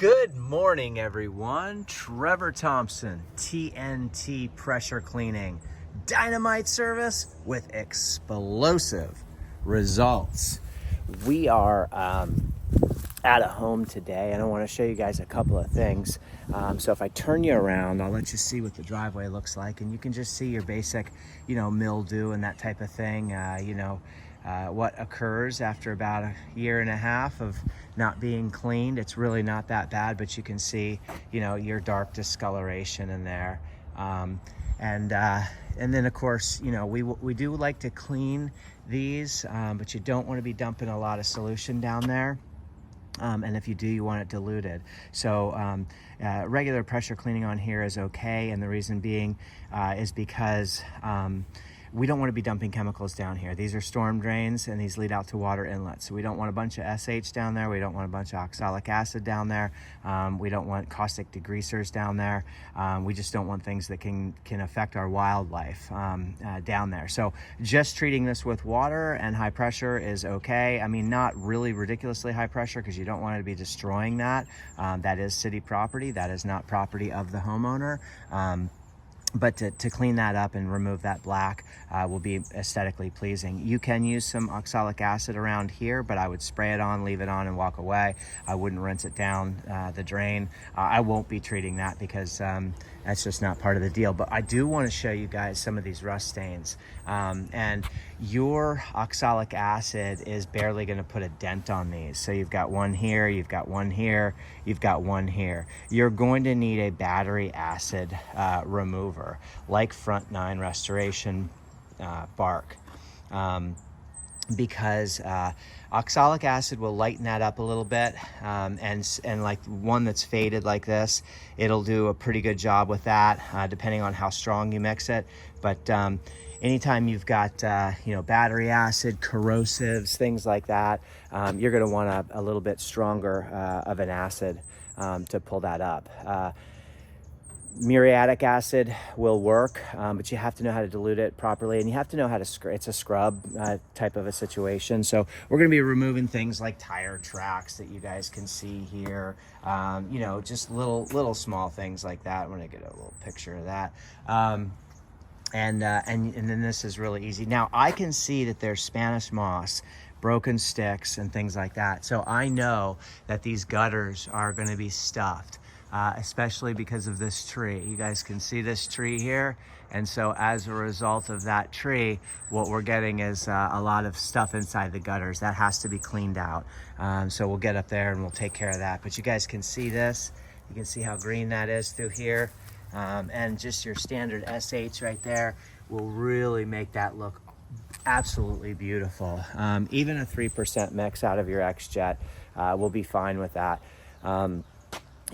Good morning, everyone. Trevor Thompson, TNT Pressure Cleaning. Dynamite service with explosive results. We are at a home today, and I want to show you guys a couple of things. So if I turn you around, I'll let you see what the driveway looks like, and you can just see your basic, mildew and that type of thing. What occurs after about a year and a half of not being cleaned. It's really not that bad, but you can see, your dark discoloration in there. And then of course, we do like to clean these, but you don't want to be dumping a lot of solution down there. And if you do, you want it diluted. So regular pressure cleaning on here is okay. And the reason being is because we don't want to be dumping chemicals down here. These are storm drains, and these lead out to water inlets. So we don't want a bunch of SH down there. We don't want a bunch of oxalic acid down there. We don't want caustic degreasers down there. We just don't want things that can affect our wildlife down there. So just treating this with water and high pressure is okay. I mean, not really ridiculously high pressure, because you don't want to be destroying that. That is city property. That is not property of the homeowner. But to clean that up and remove that black will be aesthetically pleasing. You can use some oxalic acid around here, but I would spray it on, leave it on, and walk away. I wouldn't rinse it down the drain. I won't be treating that because that's just not part of the deal. But I do want to show you guys some of these rust stains. And your oxalic acid is barely going to put a dent on these. So you've got one here, you've got one here, you've got one here. You're going to need a battery acid remover, like Front 9 Restoration bark, because oxalic acid will lighten that up a little bit, and like one that's faded like this, it'll do a pretty good job with that, depending on how strong you mix it. But anytime you've got battery acid, corrosives, things like that, you're going to want a little bit stronger of an acid to pull that up. Muriatic acid will work, but you have to know how to dilute it properly, and you have to know how to it's a scrub type of a situation. So we're going to be removing things like tire tracks that you guys can see here, just little small things like that. I'm going to get a little picture of that. And then this is really easy. Now I can see that there's Spanish moss, broken sticks, and things like that. So I know that these gutters are going to be stuffed, especially because of this tree. You guys can see this tree here. And so as a result of that tree, what we're getting is a lot of stuff inside the gutters. That has to be cleaned out. So we'll get up there and we'll take care of that. But you guys can see this. You can see how green that is through here. And just your standard SH right there will really make that look absolutely beautiful. Even a 3% mix out of your X-Jet will be fine with that.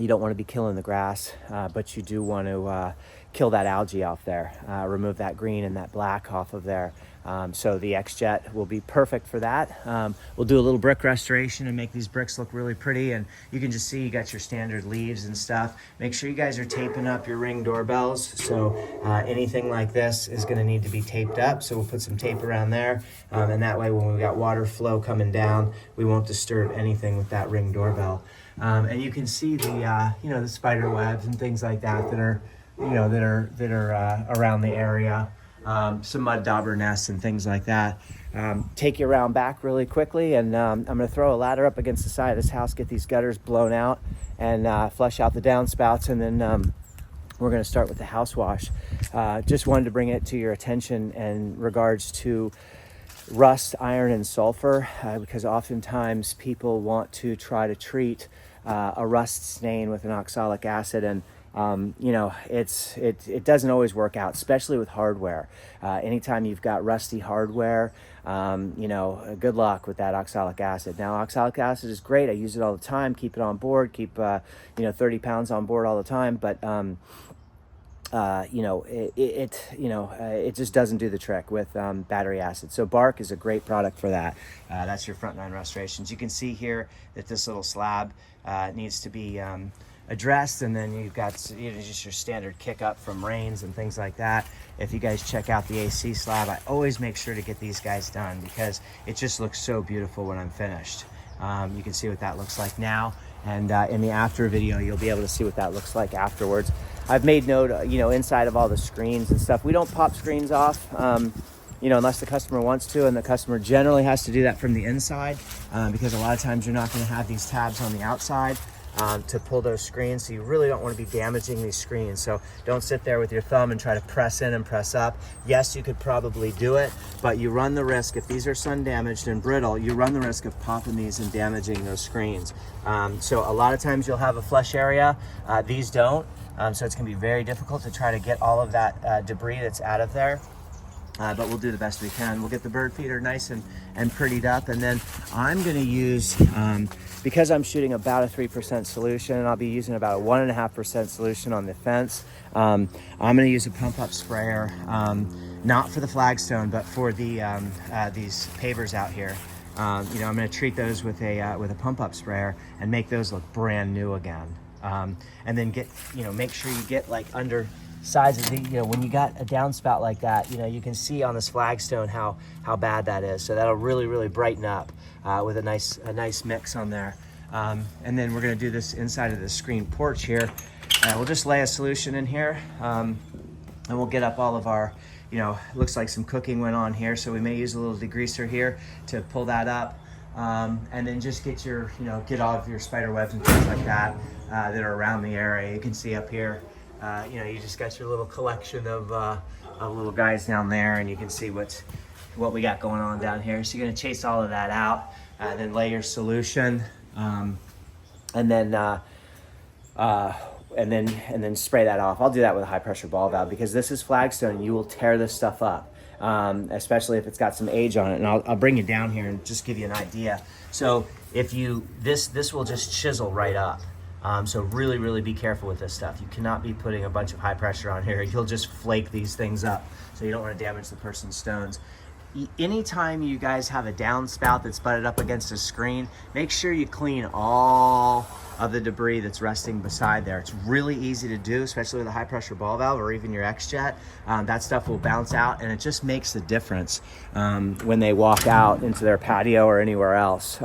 You don't want to be killing the grass, but you do want to kill that algae off there, remove that green and that black off of there. So the X-Jet will be perfect for that. We'll do a little brick restoration and make these bricks look really pretty. And you can just see you got your standard leaves and stuff. Make sure you guys are taping up your Ring doorbells. So anything like this is going to need to be taped up. So we'll put some tape around there. And that way, when we got water flow coming down, we won't disturb anything with that Ring doorbell. And you can see the the spider webs and things like that that are around the area. Some mud dauber nests and things like that. Take you around back really quickly, and I'm going to throw a ladder up against the side of this house, get these gutters blown out, and flush out the downspouts, and then we're going to start with the house wash. Just wanted to bring it to your attention in regards to rust, iron, and sulfur, because oftentimes people want to try to treat a rust stain with an oxalic acid, and it doesn't always work out, especially with hardware. Anytime you've got rusty hardware, good luck with that oxalic acid. Now, oxalic acid is great. I use it all the time. Keep it on board. Keep 30 pounds on board all the time. But it just doesn't do the trick with battery acid. So bark is a great product for that. That's your Front 9 Restorations. You can see here that this little slab needs to be addressed, and then you've got just your standard kick up from rains and things like that. If you guys check out the AC slab, I always make sure to get these guys done because it just looks so beautiful when I'm finished. You can see what that looks like now, and in the after video you'll be able to see what that looks like afterwards. I've made note, inside of all the screens and stuff, we don't pop screens off, unless the customer wants to, and the customer generally has to do that from the inside, because a lot of times you're not going to have these tabs on the outside to pull those screens, so you really don't want to be damaging these screens. So don't sit there with your thumb and try to press in and press up. Yes, you could probably do it, but you run the risk, if these are sun damaged and brittle, you run the risk of popping these and damaging those screens. So a lot of times you'll have a flush area, these don't, so it's going to be very difficult to try to get all of that debris that's out of there. But we'll do the best we can. We'll get the bird feeder nice and prettied up, and then I'm going to use, because I'm shooting about a 3% solution, I'll be using about a 1.5% solution on the fence. I'm going to use a pump up sprayer, not for the flagstone, but for the these pavers out here. I'm going to treat those with a pump up sprayer and make those look brand new again. And then make sure you get like under sides of the, when you got a downspout like that, you can see on this flagstone how bad that is. So that'll really brighten up with a nice mix on there. And then we're going to do this inside of the screen porch here. We'll just lay a solution in here, and we'll get up all of our, looks like some cooking went on here, so we may use a little degreaser here to pull that up. And then just get get all of your spider webs and things like that that are around the area. You can see up here, you just got your little collection of little guys down there, and you can see what we got going on down here. So you're gonna chase all of that out, then lay your solution, and then spray that off. I'll do that with a high pressure ball valve, because this is flagstone and you will tear this stuff up, especially if it's got some age on it. And I'll bring you down here and just give you an idea. So if this will just chisel right up. So really be careful with this stuff. You cannot be putting a bunch of high pressure on here. You'll just flake these things up. So you don't want to damage the person's stones. Anytime you guys have a downspout that's butted up against a screen, make sure you clean all of the debris that's resting beside there. It's really easy to do, especially with a high pressure ball valve or even your X-Jet. That stuff will bounce out, and it just makes a difference when they walk out into their patio or anywhere else.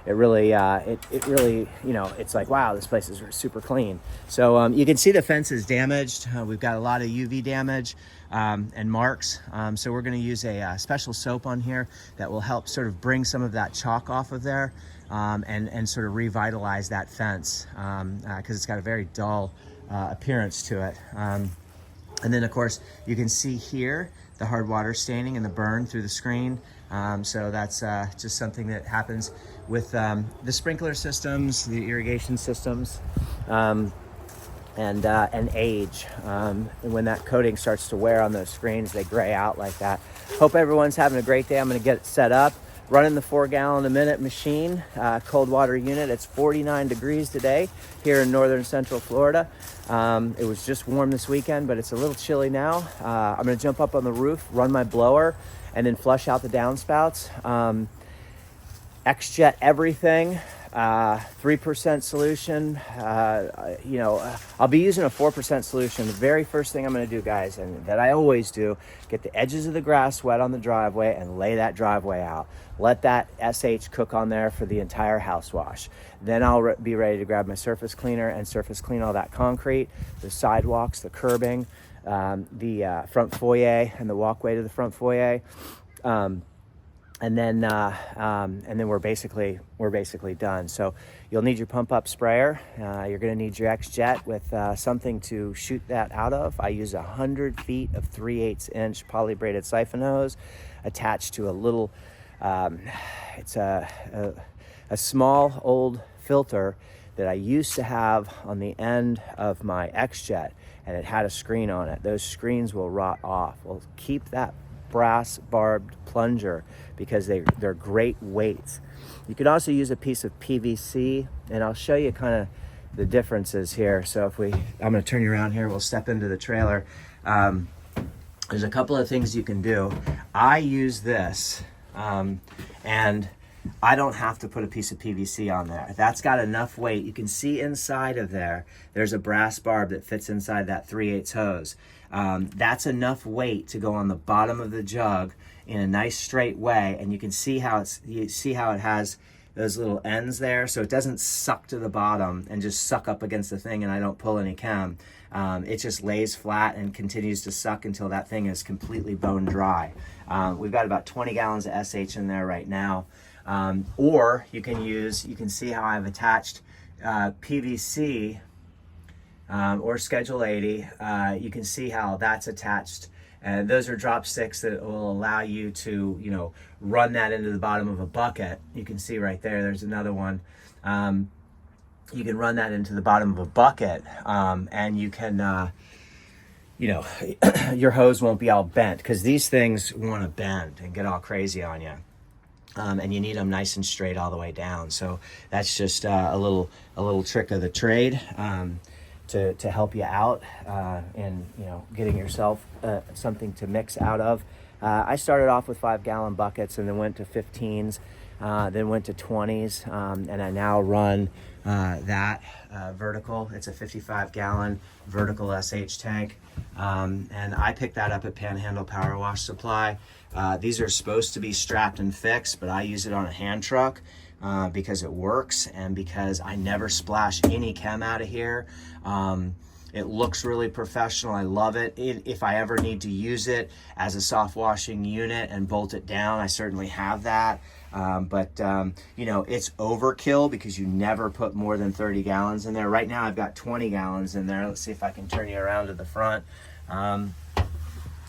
It really, it's like, wow, this place is super clean. So you can see the fence is damaged. We've got a lot of UV damage and marks. So we're going to use a special soap on here that will help sort of bring some of that chalk off of there, and sort of revitalize that fence, because it's got a very dull appearance to it. And then, of course, you can see here the hard water staining and the burn through the screen. So that's just something that happens with the sprinkler systems, the irrigation systems, and age. And when that coating starts to wear on those screens, they gray out like that. Hope everyone's having a great day. I'm going to get it set up. Running the 4 gallon a minute machine, cold water unit. It's 49 degrees today here in northern central Florida. It was just warm this weekend, but it's a little chilly now. I'm going to jump up on the roof, run my blower, and then flush out the downspouts. X-Jet everything, 3% solution. I'll be using a 4% solution. The very first thing I'm going to do, guys, and that I always do, get the edges of the grass wet on the driveway and lay that driveway out. Let that SH cook on there for the entire house wash. Then I'll be ready to grab my surface cleaner and surface clean all that concrete, the sidewalks, the curbing, the front foyer and the walkway to the front foyer. And then we're basically done. So you'll need your pump up sprayer. You're going to need your X-Jet with something to shoot that out of. I use 100 feet of 3/8 inch poly braided siphon hose attached to a little, it's a small old filter that I used to have on the end of my X-Jet, and it had a screen on it. Those screens will rot off. We'll keep that brass barbed plunger because they're great weights. You could also use a piece of PVC, and I'll show you kind of the differences here. So I'm going to turn you around here. We'll step into the trailer. There's a couple of things you can do. I use this, and I don't have to put a piece of PVC on there. That's got enough weight. You can see inside of there, there's a brass barb that fits inside that 3/8 hose. That's enough weight to go on the bottom of the jug in a nice straight way, and you can see how it has those little ends there, so it doesn't suck to the bottom and just suck up against the thing and I don't pull any chem. It just lays flat and continues to suck until that thing is completely bone dry. We've got about 20 gallons of SH in there right now. Or you can see how I've attached PVC or Schedule 80. You can see how that's attached. And those are drop sticks that will allow you to, you know, run that into the bottom of a bucket. You can see right there, there's another one. You can run that into the bottom of a bucket, and you can, you know, your hose won't be all bent, because these things want to bend and get all crazy on you. And you need them nice and straight all the way down. So that's just a little trick of the trade. To help you out in, you know, getting yourself something to mix out of. I started off with 5 gallon buckets and then went to 15s, then went to 20s, and I now run that vertical. It's a 55 gallon vertical SH tank, and I picked that up at Panhandle Power Wash Supply. These are supposed to be strapped and fixed, but I use it on a hand truck because it works and because I never splash any chem out of here. It looks really professional. I love it. If I ever need to use it as a soft washing unit and bolt it down, I certainly have that. But you know, it's overkill because you never put more than 30 gallons in there. Right now I've got 20 gallons in there. Let's see if I can turn you around to the front.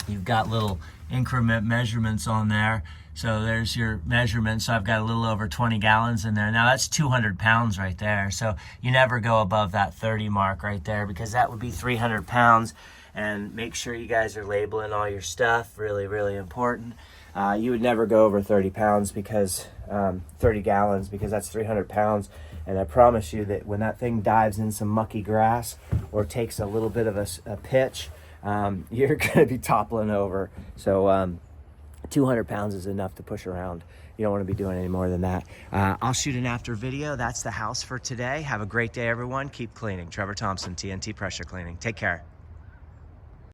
You've got little increment measurements on there. So there's your measurement. So I've got a little over 20 gallons in there. Now that's 200 pounds right there. So you never go above that 30 mark right there, because that would be 300 pounds. And make sure you guys are labeling all your stuff. Really, really important. You would never go over 30 pounds because 30 gallons, because that's 300 pounds. And I promise you that when that thing dives in some mucky grass or takes a little bit of a pitch, you're going to be toppling over. So 200 pounds is enough to push around. You don't want to be doing any more than that. I'll shoot an after video. That's the house for today. Have a great day, everyone. Keep cleaning. Trevor Thompson, TNT Pressure Cleaning. Take care.